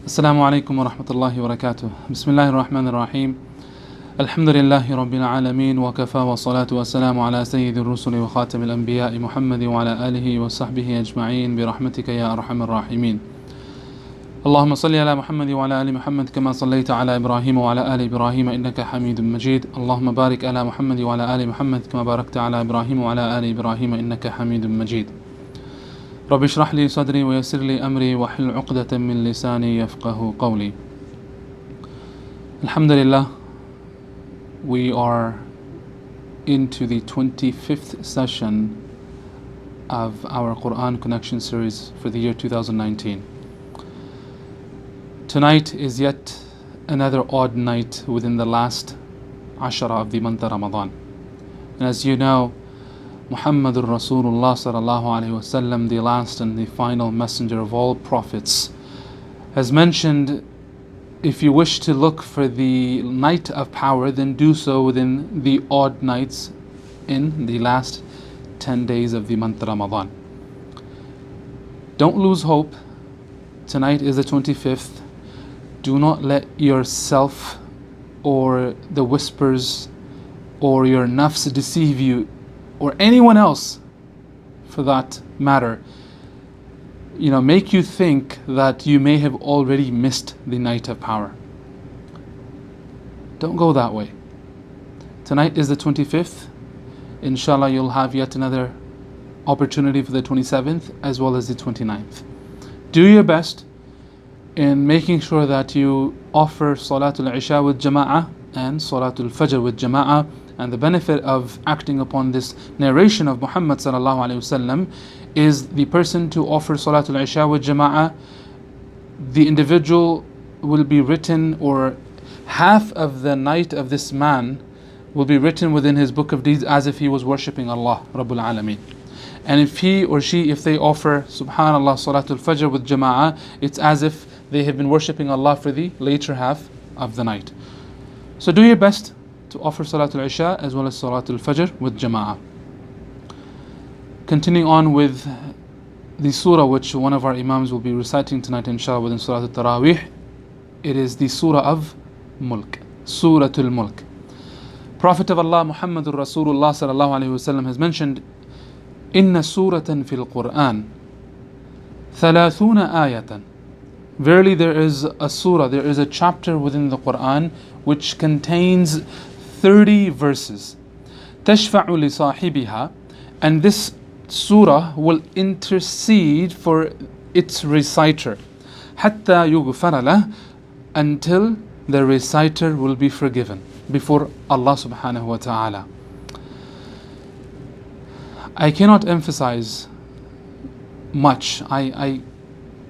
السلام عليكم ورحمة الله وبركاته. بسم الله الرحمن الرحيم. الحمد لله رب العالمين وكفى والصلاة والسلام على سيد الرسل وخاتم الأنبياء محمد وعلى آله وصحبه أجمعين برحمتك يا أرحم الراحمين. اللهم صل على محمد وعلى آل محمد كما صليت على إبراهيم وعلى آل إبراهيم إنك حميد مجيد. اللهم بارك على محمد وعلى آل محمد كما باركت على إبراهيم وعلى آل إبراهيم إنك حميد مجيد. رب اشرح لي صدري ويسر لي أمري واحلل عقدة من لساني يفقه قولي. Alhamdulillah, we are into the 25th session of our Quran Connection series for the year 2019. Tonight is yet another odd night within the last Ashara of the month of Ramadan. And as you know, Muhammadur Rasulullah sallallahu alaihi wasallam, the last and the final messenger of all prophets, has mentioned, if you wish to look for the night of power, then do so within the odd nights in the last 10 days of the month of Ramadan. Don't lose hope. Tonight is the 25th. Do not let yourself or the whispers or your nafs deceive you, or anyone else for that matter, make you think that you may have already missed the night of power. Don't go that way. Tonight is the 25th. Inshallah, you'll have yet another opportunity for the 27th as well as the 29th. Do your best in making sure that you offer Salatul Isha with Jama'ah and Salatul Fajr with Jama'ah. And the benefit of acting upon this narration of Muhammad sallallahu alaihi wasallam is the person to offer Salatul Isha with Jama'ah, the individual will be written, or half of the night of this man will be written within his book of deeds as if he was worshipping Allah Rabbul Alameen. And if he or she, if they offer Subhanallah Salatul Fajr with Jama'ah, it's as if they have been worshipping Allah for the later half of the night. So do your best to offer Salatul Isha as well as Salatul Fajr with Jama'ah. Continuing on with the surah which one of our Imams will be reciting tonight inshallah within Salatul Taraweeh, it is the surah of Mulk, Suratul Mulk. Prophet of Allah Muhammadur Rasulullah sallallahu alaihi wasallam has mentioned, Inna suratan fil Quran, thalathuna ayatan. Verily there is a surah, there is a chapter within the Quran which contains 30 verses. تشفع لصاحبها, and this surah will intercede for its reciter. حتى يغفر له, until the reciter will be forgiven before Allah subhanahu wa ta'ala. I cannot emphasize much. I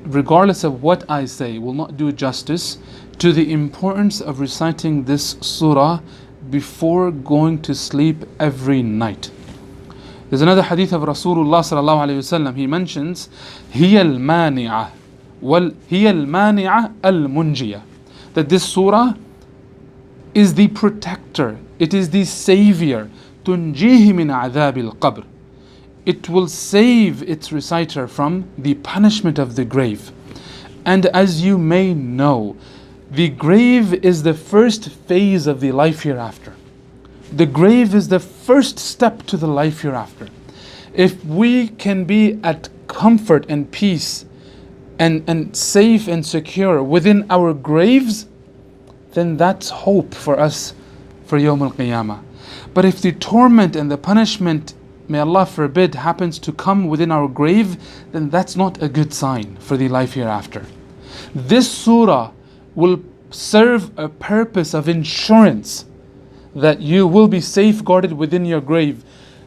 regardless of what I say, will not do justice to the importance of reciting this surah before going to sleep every night. There's another hadith of Rasulullah sallallahu alayhi wasallam. He mentions, هي المانعة هي المانعة المنجية, that this surah is the protector, it is the savior. تنجيه من عذاب القبر, it will save its reciter from the punishment of the grave. And as you may know, the grave is the first phase of the life hereafter. The grave is the first step to the life hereafter. If we can be at comfort and peace and safe and secure within our graves, then that's hope for us for Yawm al-Qiyamah. But if the torment and the punishment, may Allah forbid, happens to come within our grave, then that's not a good sign for the life hereafter. This surah will serve a purpose of insurance that you will be safeguarded within your grave.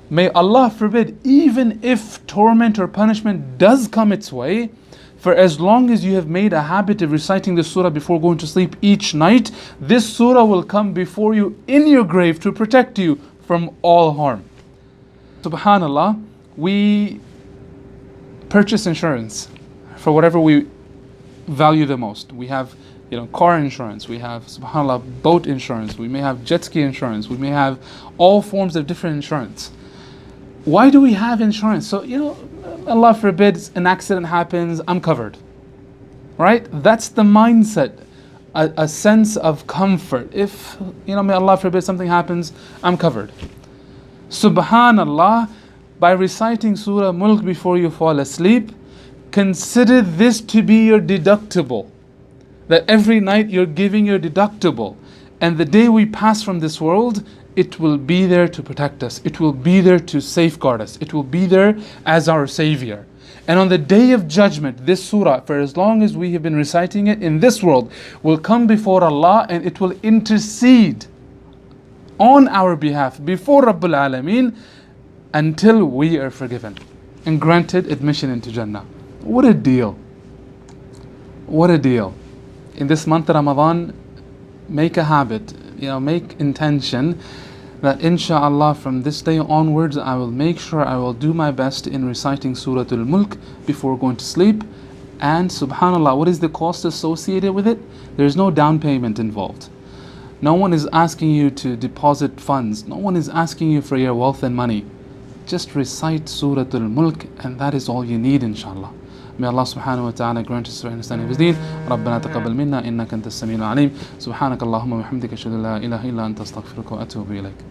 May Allah forbid, even if torment or punishment does come its way, for as long as you have made a habit of reciting this surah before going to sleep each night, this surah will come before you in your grave to protect you from all harm. Subhanallah, we purchase insurance for whatever we value the most. We have car insurance, we have, subhanAllah, boat insurance, we may have jet ski insurance, we may have all forms of different insurance. Why do we have insurance? So, Allah forbid an accident happens, I'm covered. right? That's the mindset, a sense of comfort. If, may Allah forbid something happens, I'm covered. Subhanallah, by reciting Surah Mulk before you fall asleep, consider this to be your deductible. That every night you're giving your deductible. And the day we pass from this world, it will be there to protect us. It will be there to safeguard us. It will be there as our savior. And on the day of judgment, this surah, for as long as we have been reciting it in this world, will come before Allah and it will intercede on our behalf before Rabbul Alameen until we are forgiven and granted admission into Jannah. What a deal. What a deal. In this month of Ramadan, make a habit, make intention that inshallah from this day onwards I will make sure I will do my best in reciting Surah Al-Mulk before going to sleep. And subhanallah, what is the cost associated with it? There's no down payment involved. No one is asking you to deposit funds. No one is asking you for your wealth and money. Just recite Surah Al-Mulk and that is all you need inshallah. May Allah subhanahu wa ta'ala grant us right understanding of His deen. ربنا تقبل منا إنك أنت السميع العليم. سبحانك اللهم وبحمدك أشهد أن لا إله إلا أنت أستغفرك وأتوب إليك.